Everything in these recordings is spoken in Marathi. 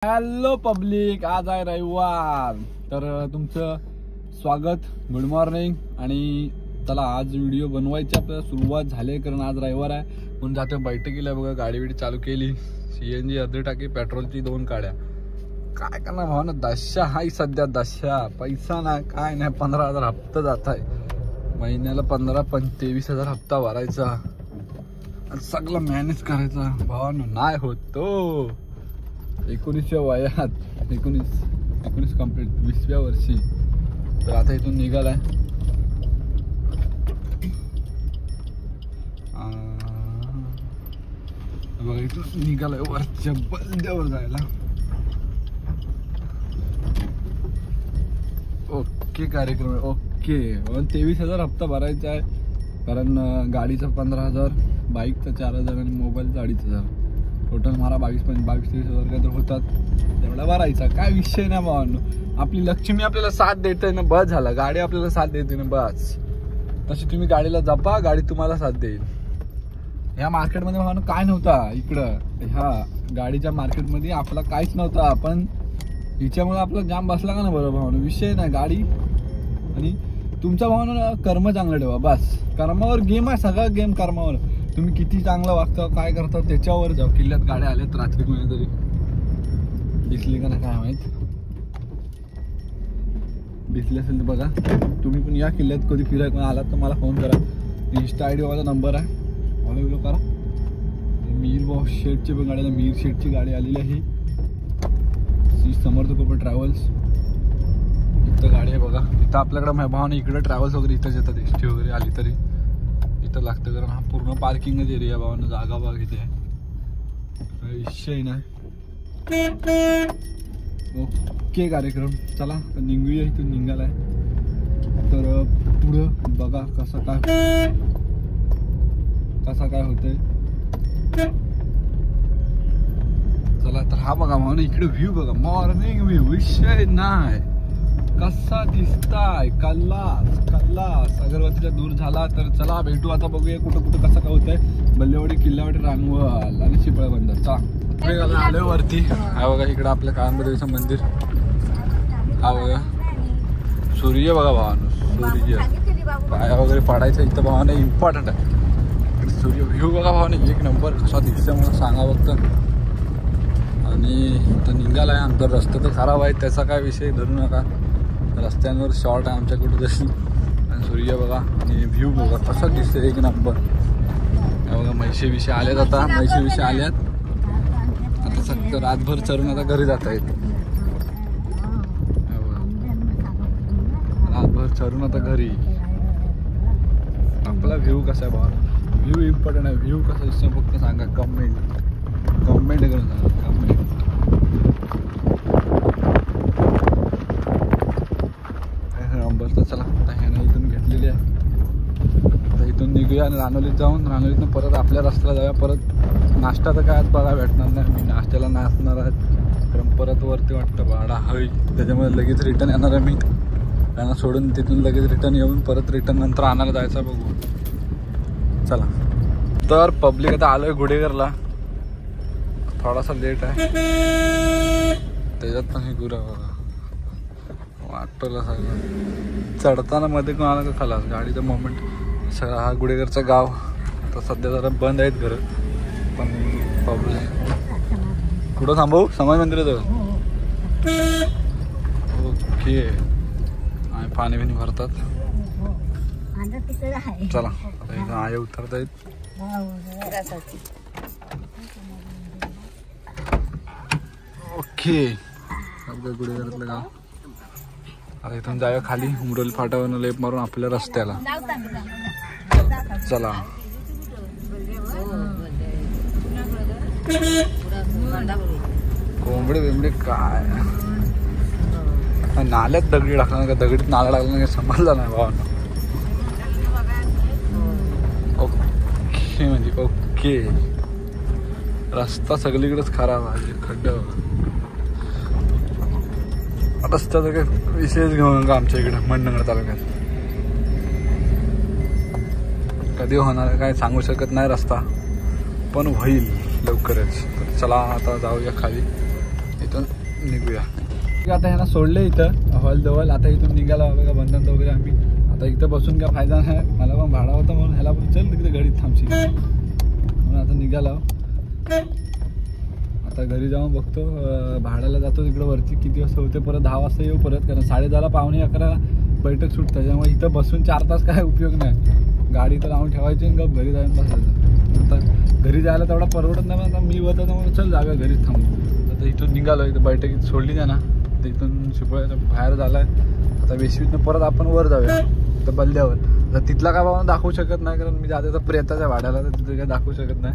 हॅलो पब्लिक, आज आहे रविवार. तर तुमचं स्वागत, गुड मॉर्निंग. आणि चला आज व्हिडिओ बनवायची आपल्याला सुरुवात झाली, कारण आज रविवार आहे. म्हणून जातो बैठकीला. बघा गाडी बिडी चालू केली. CNG अर्धी टाकी, पेट्रोलची 2 गाड्या. काय करणार भाऊ ना, 10 हाय सध्या. 10 पैसा नाही, काय नाही. 15,000 हप्ता जात आहे महिन्याला. 23,000 हप्ता भरायचा, सगळं मॅनेज करायचा. भावानो नाही होत तो. 19व्या वयात 19 कंप्लीट, 20व्या वर्षी. तर आता इथून निघालाय. बघा इथून निघालाय वरच्या बंद्यावर जायला. ओके कार्यक्रम आहे. ओके 23,000 हप्ता भरायचा आहे, कारण गाडीचा 15,000, बाईकचा 4,000 आणि मोबाईलचा 2,500. टोटल मला 22-23,000 काय तर होतात. तेवढा भरायचा, काय विषय नाही भावांनो. आपली लक्ष्मी आपल्याला साथ देते ना, बस झाला. गाडी आपल्याला साथ देते ना, बस. तशी तुम्ही गाडीला जपा, गाडी तुम्हाला साथ देईल. ह्या मार्केटमध्ये भावांनो काय नव्हता इकडं. ह्या गाडीच्या मार्केटमध्ये आपला काहीच नव्हता, पण हिच्यामुळे आपला जाम बसला का ना. बरोबर भावांनो, विषय नाही. गाडी आणि तुमचा भावांनो कर्म चांगलं ठेवा, बस. कर्मावर गेम आहे, सगळा गेम कर्मावर. तुम्ही किती चांगलं वागता, काय करता त्याच्यावर जाऊ. किल्ल्यात गाड्या आल्यात रात्री कोणीतरी दिसली का ना, काय माहित. दिसली असेल तर बघा. तुम्ही पण या किल्ल्यात कधी फिरायला कोण आलात तर मला फोन करा. इंस्टा ID माझा नंबर आहे, फॉलो करा. मीर बॉस शेटची पण गाडीला, मीर शेटची गाडी आलेली आहे. श्री समर्थ कृपा ट्रॅव्हल्स इथं गाडी आहे बघा. इथं आपल्याकडे भावाने इकडे ट्रॅव्हल्स वगैरे इथंच येतात. ST वगैरे आली तरी इथं लागतं, कारण हा पूर्ण पार्किंगच एरिया भावानं. जागा बघ इथे विषय नाही. ओके कार्यक्रम. चला तर निघूया. इथून निघालाय. तर पुढं बघा कसं काय होतंय. चला तर हा बघा भावानं, इकडे व्ह्यू बघा, मॉर्निंग व्ह्यू. विषय नाही, कसा दिसताय. कल्लास अगरबत्तीच्या दूर झाला. तर चला भेटू आता, बघूया कुठं कसं काय होतंय. बल्लेवाडी, किल्लावाडी, रानवल आणि चिपळा बंदर. चला आलोय वरती. हा बघा इकडं आपल्या काळंबदेवीचं मंदिर. हा बघा सूर्य बघा भावानं, सूर्य पाया वगैरे पाडायचं इथं भावानं इम्पॉर्टंट आहे. सूर्य व्ह्यू बघा भावानं, एक नंबर. कसा दिसतं मला सांगा फक्त. आणि इथं निघालाय. आमचा रस्ता तर खराब आहे, त्याचा काय विषय धरू नका. रस्त्यांवर शॉर्ट आहे आमच्याकडे तशी. आणि सूर्य बघा आणि व्ह्यू बघा कसा दिसतं, एक नंबर. बघा म्हैशी आल्यात. आता म्हैशी आल्यात. आता फक्त रातभर चरून आता घरी जाता येत. रातभर चरून आता घरी. आपला व्ह्यू कसा आहे बाबा, व्ह्यू इम्पॉर्टंट आहे. व्ह्यू कसा दिसतो फक्त सांगा, कमेंट करून सांगा. Comment number. तर चला आता ह्यानं इथून घेतलेली आहे. आता इथून निघूया आणि रानोलीत जाऊन, रानोलीतून परत आपल्या रस्त्याला जाऊया. परत नाश्ता तर काय आज बघा भेटणार नाही, मी नाश्त्याला नसणार आहे. कारण परत वरती वाटतं भाडा हवी, त्याच्यामुळे लगेच रिटर्न येणार आहे मी. त्यांना सोडून तिथून लगेच रिटर्न येऊन परत रिटर्न नंतर आणायला जायचं. बघू चला. तर पब्लिक आता आलोय गुडेघरला. थोडासा लेट आहे, त्याच्यात पण हे गुरा बघा वाटलं सगळं. चढताना मध्ये कोण आला का खलास, गाडीचं मोमेंट. सगळं हा गुडेघरचं गाव. तर सध्या जरा बंद आहेत घरं, पण पब्लिक. कुठं थांबवू, समाज मंदिराजवळ. ओके आणि पाणी बिणी भरतात. चला आता इथं आये उतरता येत. ओके गुडेघरातलं गाव. आता इथून जाऊया खाली, उमरोली फाटावरनं लेप मारून आपल्या रस्त्याला. चला कोंबडे बिंबडे काय नाल्यात दगडी टाकला का, दगडीत नाला लागला नाही, समजला नाही भावांना. ओके म्हणजे ओके. रस्ता सगळीकडेच खराब आहे, खड्डा. रस्त्याचा काही विशेष घेऊ नका आमच्या इकडे मंडणगड तालुक्यात. कधी होणार काय सांगू शकत नाही रस्ता, पण होईल लवकरच. चला आता जाऊया खाली. इथून निघूया. आता ह्यांना सोडले इथं हॉल जवळ. आता इथून निघाला बघा बंधन वगैरे आम्ही. आता इथं बसून काय फायदा नाही, मला पण भाडा होता म्हणून ह्याला पण चल तिकडे घडीत थांबशी म्हणून आता निघाला. आता घरी जाऊन बघतो, भाड्याला जातो तिकडे वरती किती वाजता होते, परत 10 वाजता येऊ परत, कारण 10:30 पावणे 11 बैठक सुटतं. त्याच्यामुळे इथं बसून 4 तास काय उपयोग नाही. गाडी तर लावून ठेवायची आणि गप घरी जाऊन बसायचं. आता घरी जायला तेवढा परवडत नाही, आता मी होता तर मग चल जाऊया घरीच थांबू. आता इथून निघालो, इथं बैठकीत सोडली त्या ना, तर इथून चिपळ्याच्या बाहेर झालाय. आता वेशीतनं परत आपण वर जाऊया तर बल्ल्यावर. तर तिथला काय बाबा दाखवू शकत नाही, कारण मी जाते तर प्रेताच्या भाड्याला, तर तिथे काय दाखवू शकत नाही.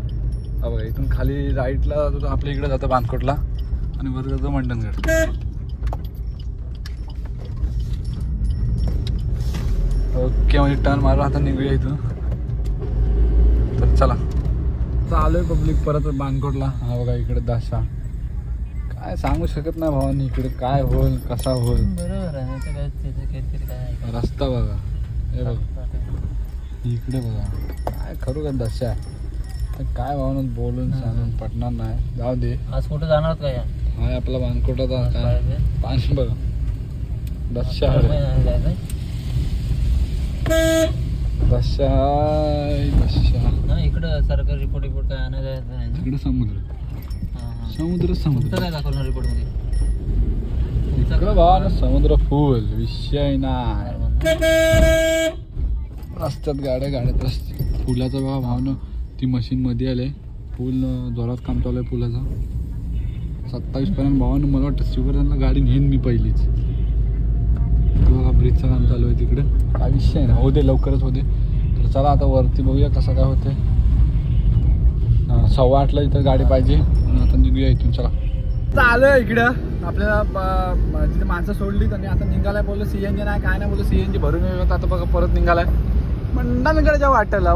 हा बघा इथून खाली राईटला जातो, आपल्या इकडे जातं बांधकोटला आणि वर जातो मंडणगड. ओके म्हणजे टर्न मारू, आता निघूया इथून. तर चला आता आलोय पब्लिक परत बांधकोटला. हा बघा इकडे दाशा, काय सांगू शकत नाही भावानी इकडे काय होईल कसा होईल. बरोबर आहे, रस्ता बघा, हे बघा इकडे बघा काय खरू का दशा आहे. काय भावना बोलून सांगून पटणार नाही, जाऊ दे. आज कुठे जाणार काय हाय आपला बांधकोटाचा काय पाणी बघा दशा दशा दशा. इकडं सरकार रिपोर्ट काय आणायचं आहे. इकडे समुद्र समुद्र समुद्र काय दाखवणार रिपोर्ट मध्ये. इकडे बघा ना समुद्र फुल विषय नाही. रस्त्यात गाड्या रस्ते पुलाचा बघा भावना, ती मशीन मध्ये आले. पूल जोरात काम चालू आहे पुलाचा. 27 पर्यंत भावानं मला वाटतं शिवरायांना गाडी नेईन मी पहिलीच. बघा ब्रिजचं काम चालू आहे तिकडे, काय विषय आहे ना, होते लवकरच होते. तर चला आता वरती बघूया कसं काय होते. 8:15 इथं गाडी पाहिजे म्हणून आता निघूया इथून. चला आलोय इकडं आपल्याला तिथे माणसं सोडली आणि आता निघालाय. बोललो CNG नाही काय नाही, बोललो CNG भरून येऊ. आता बघा परत निघालाय मंडणगड ज्या वाटेला.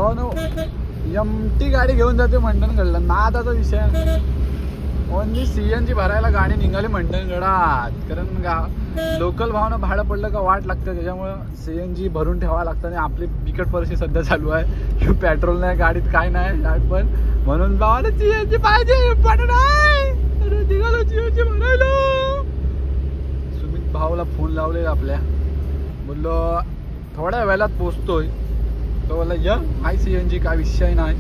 एमटी गाडी घेऊन जाते मंडणगडला, नादाचा विषय. ओनली CNG भरायला गाडी निघाली मंडणगडात, कारण लोकल भावना भाडं पडलं का वाट लागतं. त्याच्यामुळं CNG भरून ठेवावं लागतं. आणि आपली बिकट परिस्थिती सध्या चालू आहे, पेट्रोल नाही गाडीत, काय नाही पण म्हणून भावाला CNG पाहिजे. पण नाही निघालो CNG भरायला. सुमित भाऊला फोन लावले आपल्या, बोललो थोड्या वेळात पोचतोय. तो बोला या हाय CNG काय विषय नाही.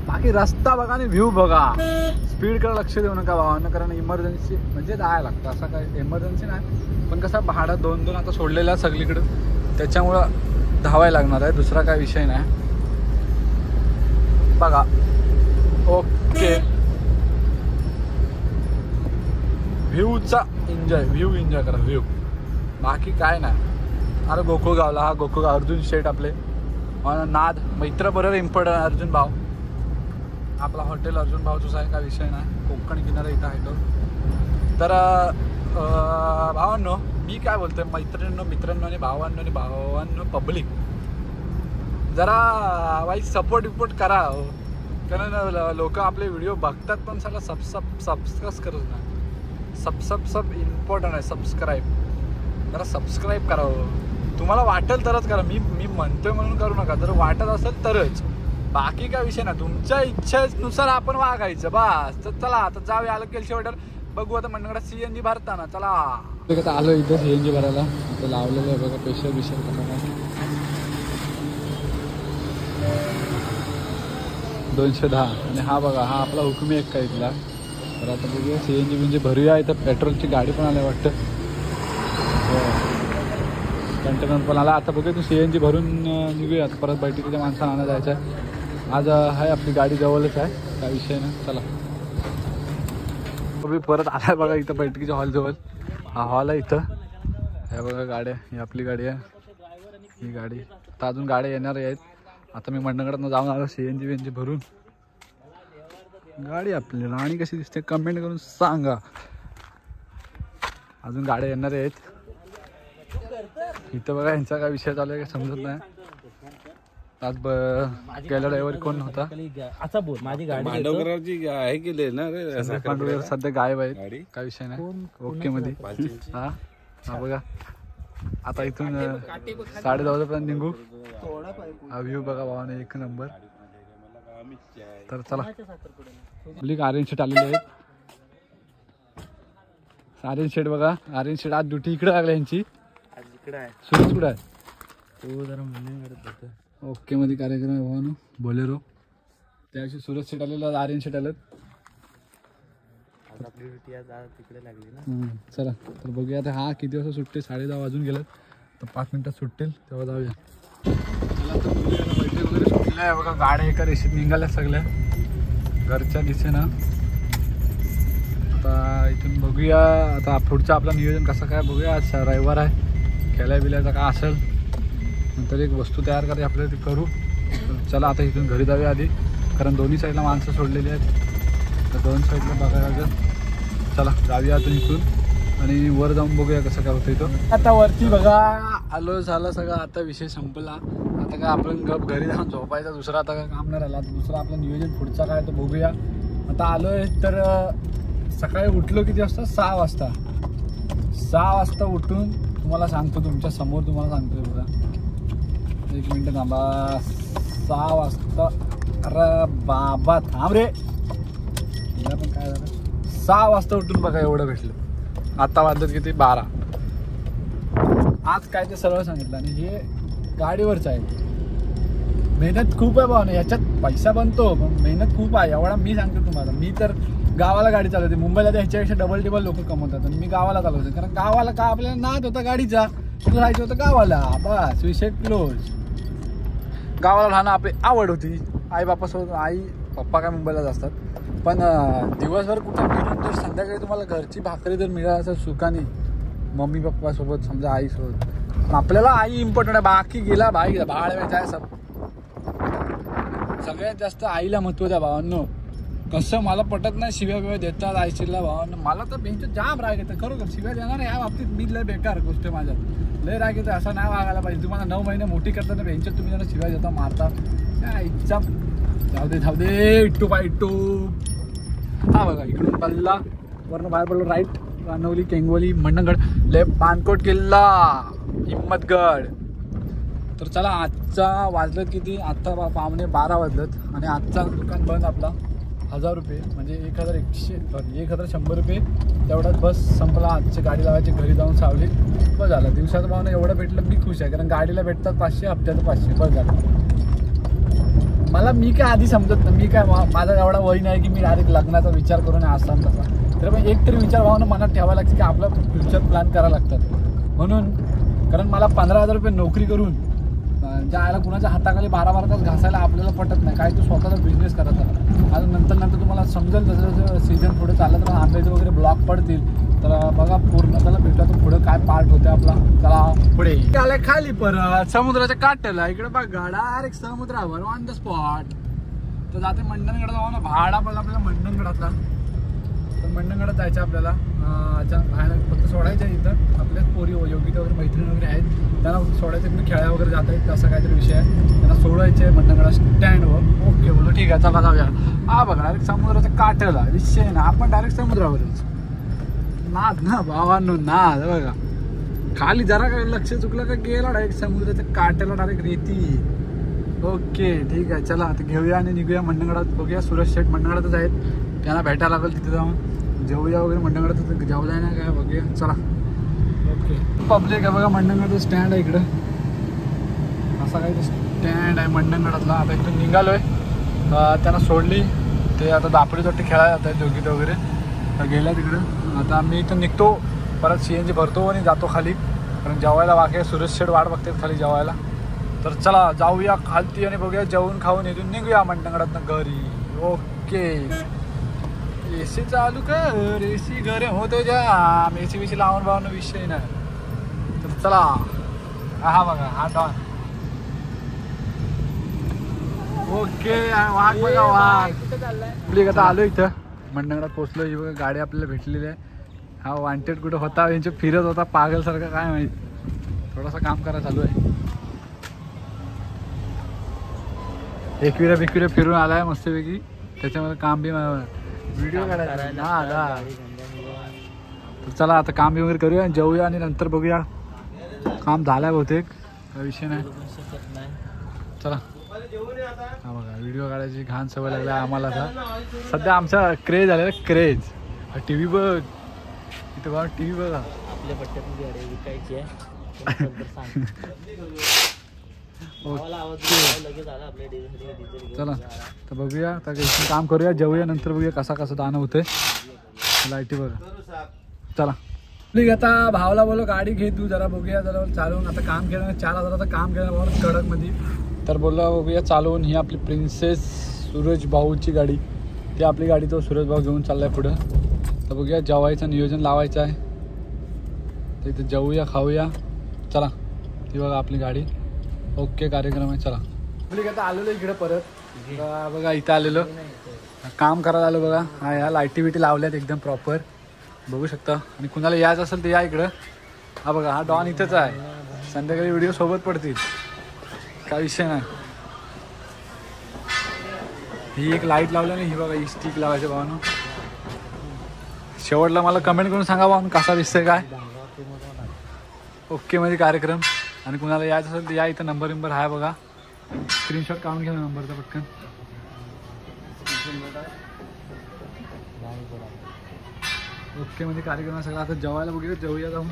बाकी रस्ता बघा आणि व्ह्यू बघा. स्पीडकडे लक्ष देऊ नका भावानं, कारण इमर्जन्सी म्हणजे जायला लागतं. असं काय इमर्जन्सी नाही, पण कसं भाडं 2-2 आता सोडलेलं आहे सगळीकडं, त्याच्यामुळं धावायला लागणार आहे. दुसरा काय विषय नाही बघा. ओके व्ह्यूचा व्ह्यू एन्जॉय करा व्ह्यू, बाकी काय नाही. अरे गोकुळगावला, हा गोकुळगाव अर्जुन शेठ आपले नाद मित्र बरोबर इम्पॉर्टंट अर्जुन भाऊ. आपला हॉटेल अर्जुन भाऊचंच आहे, काय विषय नाही. कोकण किनारा इथं आहे तो. तर भावांनो मी काय बोलतोय मित्रांनो आणि भावांनो पब्लिक जरा वाईट सपोर्ट करा, कारण लोक आपले व्हिडिओ बघतात पण सगळं सबस्क्राईब करत नाही. सब इम्पॉर्टंट आहे. जरा सबस्क्राईब करा. तुम्हाला वाटेल तरच करा, मी म्हणतोय म्हणून करू नका. जर वाटत असेल तरच, बाकी काय विषय ना. तुमच्या इच्छेनुसार आपण वागायचं बस. तर चला आता जाऊया. आलं केल शेवटर बघू आता मंडणगडात CNG भरताना. चला आता आलो इथं CNG भरायला. आता लावलेलं आहे बघा पेशल कसं काय 210. आणि हा बघा हा आपला हुकमी एक का इथला. तर आता बघूया CNG भरूया. इथं पेट्रोलची गाडी पण आली वाटतं, कंटेनर पण आला. आता बघूया तू CNG भरून निघूया. आता परत बैठकीच्या माणसाला आणा जायचं आहे. आज आहे आपली गाडी जवळच आहे, काय विषय ना. चला मी परत आलाय बघा इथं बैठकीच्या हॉलजवळ. हा हॉल आहे इथं. हे बघा गाड्या, ही आपली गाडी आहे. ही गाडी आता अजून गाड्या येणार आहेत. आता मी मंडणगडातनं जाऊन आलो CNG भरून. गाडी आपली राणी कशी दिसते कमेंट करून सांगा. अजून गाड्या येणार आहेत इथं बघा. यांचा काय विषय चालू आहे काय समजत नाही. आज गेल्या ड्रायव्हर कोण होता. आता बोल माझी गाडी आहे गेले ना रे, सध्या गायब आहेत, काय विषय नाही. ओके मध्ये हा बघा. आता इथून 10:30 पर्यंत निघू. हा व्ह्यू बघा भावाने एक नंबर. तर चला आपली आर्यन शीट आलेली आहेत. आर्यन शेट बघा, आर्यन शेट आज ड्युटी इकडे लागली यांची. आज इकडे आहे सुरेश कुठे आहे? तो जरा म्हणून करत होता. ओके मध्ये कार्यक्रम आहे भावानो बोलेरो. त्याविषयी सुरेश शेट आलेला, आर्यन शेट आलेत. आज आपली ड्युटी आज तिकडे लागली ना. चला तर बघूया आता. हा किती वाजता सुटते? 10:30 वाजून गेलं तर 5 मिनिटात सुटतील तेव्हा जाऊया. चला तर बघूया ना, बैठक वगैरे सुटल्या आहे बघा. गाड्या एका रेषेत निघाल्या सगळ्या घरच्या दिशेनं. आता इथून बघूया आता पुढचं आपलं नियोजन कसं काय बघूया. आज रविवार आहे, खेळायला बिलायचं काय असेल नंतर एक वस्तू तयार करायची आपल्याला ती करू. चला आता इथून घरी जाऊया आधी, कारण दोन्ही साईडला माणसं सोडलेली आहेत तर दोन साईडला बघायला लागेल. चला जाऊया आता इथून आणि वर जाऊन बघूया कसं काय होतं इथं. आता वरती बघा आलो झालं सगळं. आता विषय संपला. आता काय आपण घरी जाऊन झोपायचं, दुसरं आता काय काम नाही राहिलं. आता दुसरं आपलं नियोजन पुढचं काय तर बघूया. आता आलोय तर सकाळी उठलो किती वाजता? 6 वाजता. 6 वाजता उठून तुम्हाला सांगतो, तुमच्या समोर तुम्हाला सांगतोय बघा. 1 मिनिट थांबा. 6 वाजता. अरे बाबा थांब रे. पण काय झालं? 6 वाजता उठून बघा एवढं भेटलं. आता वाजत किती? 12. आज काय ते सरळ सांगितलं. आणि हे गाडीवरचं आहे. मेहनत खूप आहे भावना याच्यात. पैसा बनतो पण मेहनत खूप आहे एवढा मी सांगतो तुम्हाला. मी तर गावाला गाडी चालवते, मुंबईला तर ह्याच्यापेक्षा डबल टिबल लोक कमवतात आणि मी गावाला चालवते. कारण गावाला का आपल्याला नाद होता गाडीचा, तुला राहायचं होतं गावाला, बस विषय क्लोज. गावाला राहणं आपली आवड होती. आई बापासोबत, आई पप्पा काय मुंबईलाच असतात पण दिवसभर कुठे फिरून जर संध्याकाळी तुम्हाला घरची भाकरी जर मिळाली असेल सुखाने मम्मी पप्पासोबत, समजा आईसोबत, आपल्याला आई इम्पॉर्टंट आहे. बाकी गेला भाई गेला भाड वेचाय सब. सगळ्यात जास्त आईला महत्व द्या भावांनो. कसं मला पटत नाही शिव्या बिव्या देतात आईशीला भावांनो. मला तर बेंच जाम राग येतं खरोखर. शिव्या देणार या बाबतीत मी लय बेकार गोष्ट आहे माझ्या. लय राग येतं. असं नाही वागायला पाहिजे. तुम्हाला 9 महिने मोठी करताना बेंच तुम्ही त्यांना शिव्या देता, मारता. काय इच्छा. जाऊ दे इट्टू बाय इट्टू. हा बघा इकडून पल्ला वरनं बाहेर पडलो. राईट कानवली, केंगवली, मंडणगड, लेफ्ट पानकोट किल्ला, हिम्मतगड. तर चला आजचा वाजलं किती? आत्ता पावणे 12 वाजलं आणि आजचा दुकान बंद आपला. 1000 रुपये म्हणजे 1100 रुपये तेवढाच बस संपला. आजची गाडी लावायची, घरी जाऊन सावली बस झालं. दिवसाचं भावना एवढं भेटलं मी खुश आहे. कारण गाडीला भेटतात 500, हप्त्याचं 500 बस झालं. मला मी काय आधी समजत नाही. मी काय माझा एवढा वय नाही की मी डायरेक्ट लग्नाचा विचार करून असा तसा. तर मग एक तरी विचार भावना मनात ठेवावा लागते की आपला फ्युचर प्लॅन करावं लागतात म्हणून. कारण मला 15,000 रुपये नोकरी करून ज्या आयला कुणाच्या हाताखाली 12 तास घासायला आपल्याला पटत नाही. काय तू स्वतःचा बिझनेस करायचा. आता नंतर तुम्हाला समजेल जसं जसं सीझन पुढे चाललं तर आंब्याचे वगैरे ब्लॉक पडतील तर बघा पूर्ण त्याला भेटला तर पुढं काय पार्ट होते आपला. चला पुढे आलाय खाली परत समुद्राच्या काठ्याला. इकडे बघा डायरेक्ट समुद्रावर ऑन द स्पॉट. तर जाते मंडणगड जाऊ ना. भाडा पडला आपल्याला मंडणगडातला. तर मंडणगडात जायचं आपल्याला. फक्त सोडायचं आहे इथं. आपल्याच पोरी योगिता वगैरे मैत्रिणी वगैरे आहेत त्यांना सोडायचं. तुम्ही खेळायला वगैरे जात आहेत असा काहीतरी विषय आहे. त्यांना सोडायचे आहे मंडणगडा स्टँडवर. ओके बोलो ठीक आहे चला जाऊया. हा बघा डायरेक्ट समुद्राच्या काठ्याला विषय ना. आपण डायरेक्ट समुद्रावरच नाद ना भावांनो नाद. बघा खाली जरा काय लक्ष चुकलं का गेला डायरेक्ट समुद्राच्या काठ्याला डायरेक्ट रेती. ओके ठीक आहे चला आता घेऊया आणि निघूया मंडणगडात. बघूया सुरेश शेट मंडणगडातच आहेत. त्यांना भेटायला लागेल तिथे जाऊन. जेवूया वगैरे मंडणगडात. जेवलाय ना काय बघूया चला. ओके पब्लिक आहे बघा. मंडणगडाचं स्टँड आहे इकडं. असा काही स्टँड आहे मंडणगडातला. आता इथून निघालोय. त्यांना सोडली ते आता दापोलीसाठी खेळायला जात आहेत दोघीत वगैरे. गेल्या तिकडं. आता मी इथून निघतो परत CNG भरतो आणि जातो खाली. कारण जेवायला बाकी सुरेश शेट वाट बघतात खाली जेवायला. तर चला जाऊया खालती आणि बघूया जेवून खाऊन इथून निघूया मंडणगडातनं घरी. ओके AC चालू कर. AC गरम होते जाम. AC लावून भावना विषय नाही. तर चला. हा बघा हा डॉन. ओके वाघ बघा वाघ. आपली आता आलो इथं मंडणगडात पोहोचलो. ही बघा गाडी आपल्याला भेटलेली आहे. हा वॉन्टेड कुठं होता यांच्या फिरत होता पागलसारखं काय माहिती. थोडासा काम करायला चालू आहे. एकविरा फिरून आलाय मस्तपैकी. त्याच्यामध्ये काम बी व्हिडिओ काढायला हा. तर चला आता काम बी वगैरे करूया जेवूया आणि नंतर बघूया. काम झालंय बहुतेक काही विषय नाही. चला हा बघा व्हिडिओ काढायची घाण सवय लागली आम्हाला. आता सध्या आमचा क्रेज आलेला क्रेज. TV बघ इथे बघा टी व्ही बघा. आपल्या पट्ट्यातली गाडी विकायची आहे. नंतर सांग. भावाला आवाज दिला, लगेच आला आपल्या डिझेल घेऊन. चला तर बघूया, आता इथून काम करूया, जेवूया, नंतर बघूया कसा दाणं होतंय. लाईटी बघा. चला ठीक, आता भावाला बोलो गाडी घे तू जरा, बघूया जरा चालवून. आता काम केलं 4,000 काम केलं बरोबर कडकमध्ये. तर बोलला बघूया चालवून. ही आपली प्रिन्सेस सूरज भाऊची गाडी, ती आपली गाडी तो सूरज भाऊ घेऊन चाललाय पुढं. तर बघूया जेवायचं नियोजन लावायचं आहे. तर इथं जेवूया खाऊया. चला ती बघा आपली गाडी. ओके कार्यक्रम आहे. चला आपली आता आलेलो इकडे परत बघा, इथं आलेलो काम करायला आलो बघा. हा ह्या लाईटी बिटी लावल्यात एकदम प्रॉपर, बघू शकता. आणि कुणाला यायचं असेल तर या इकडं. हा बघा, हा डॉन इथंच आहे. संध्याकाळी व्हिडिओ सोबत पडतील, काय विषय नाही. ही एक लाईट लावली आणि ही बघा ही स्टिक लावायची भावानं. शेवटला मला कमेंट करून सांगा भावानं कसा दिसतंय काय. ओके मध्ये कार्यक्रम. आणि कुणाला यायचं असेल तर या, इथं नंबर आहे बघा, स्क्रीनशॉट काढून घ्या नंबरचा पटकन. ओके मध्ये कार्यक्रम सगळं. आता जेवायला बघूया, जेवूया जाऊन.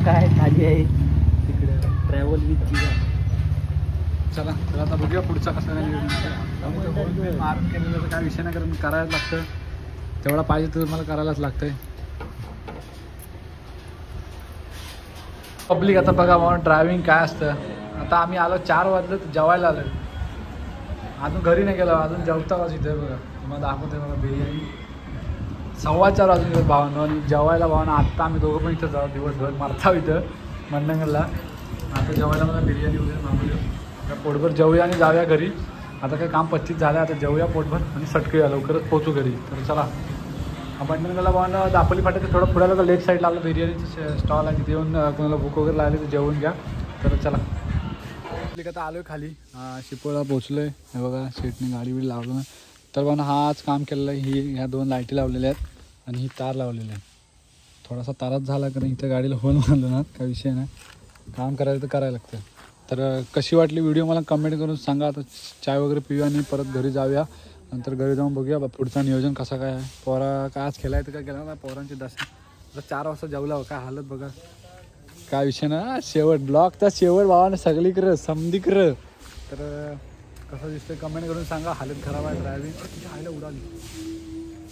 काय खाली आहे तिकडे ट्रॅव्हल विथ जिजा. चला तर आता बघूया पुढचा कसा मारून केलेलं तर काय विषय नाही, कारण करायला लागतं तेवढा पाहिजे तर मला करायलाच लागतंय. पब्लिक आता बघा म्हणून ड्रायव्हिंग काय असतं. आता आम्ही आलो 4 वाजलं जेवायला आलो, अजून घरी नाही गेलो, अजून जेवताच इथे बघा. तुम्हाला दाखवते बघा बिर्याणी. 4:15 वाजून गेलो भावानं. आणि जेवायला भावानं आत्ता आम्ही दोघं पण इथं जाऊ, दिवसभर मारताव इथं मंडंगलला. आता जेवायला मला बिर्याणी वगैरे मागवली. पोटभर जेवूया आणि जाऊया घरी. आता काही काम 25 झालं, आता जेवूया पोटभर आणि सटकूया, लवकरच पोहोचू घरी. तर चला मंडंगलला भावानं दापोली फाट्याचं थोडं पुढे आलं, लेफ्ट साईडला आपलं बिर्याणीचं स्टॉल आहे, तिथे येऊन कोणाला भूक वगैरे लागली तर जेवून घ्या. तर चला आता आलो आहे खाली, शिपोळा पोचलो आहे. हे बघा शेटने गाडी बिडी लावलं. तर बघा हाच काम केलेलं आहे. ह्या 2 लाईटी लावलेल्या आहेत आणि ही तार लावलेली आहे. थोडासा ताराच झाला कारण इथं गाडीला होल मारलं ना, काही विषय नाही, काम करायला तर करायला लागतं. तर कशी वाटली व्हिडिओ मला कमेंट करून सांगा. आता चाय वगैरे पिऊया आणि परत घरी जाऊया. नंतर घरी जाऊन बघूया पुढचा नियोजन कसा काय आहे. पोरा काय आज खेळायचं काय केलं ना, पोरांची दशा. आता 4 वाजता जेवला, काय हालत बघा, काय विषय ना. शेवट ब्लॉगचा शेवट भावानं सगळीकडं समधीकडं. तर कसं दिसतंय कमेंट करून सांगा. हालत खराब आहे ड्रायव्हिंग, तिच्या आईला उडाली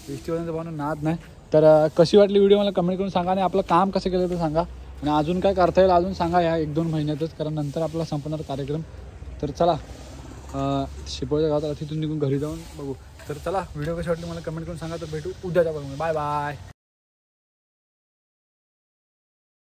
फेस्टिवलचं भावानं नाद नाही. तर कशी वाटली व्हिडिओ मला कमेंट करून सांगा. आणि आपलं काम कसं केलं तर सांगा. आणि अजून काय करता येईल अजून सांगा या 1-2 महिन्यातच, कारण नंतर आपला संपणार कार्यक्रम. तर चला शिपोळच्या गावात तिथून निघून घरी जाऊन बघू. तर चला व्हिडिओ कशी वाटली मला कमेंट करून सांगा. तर भेटू उद्याच्या बघून. Bye bye.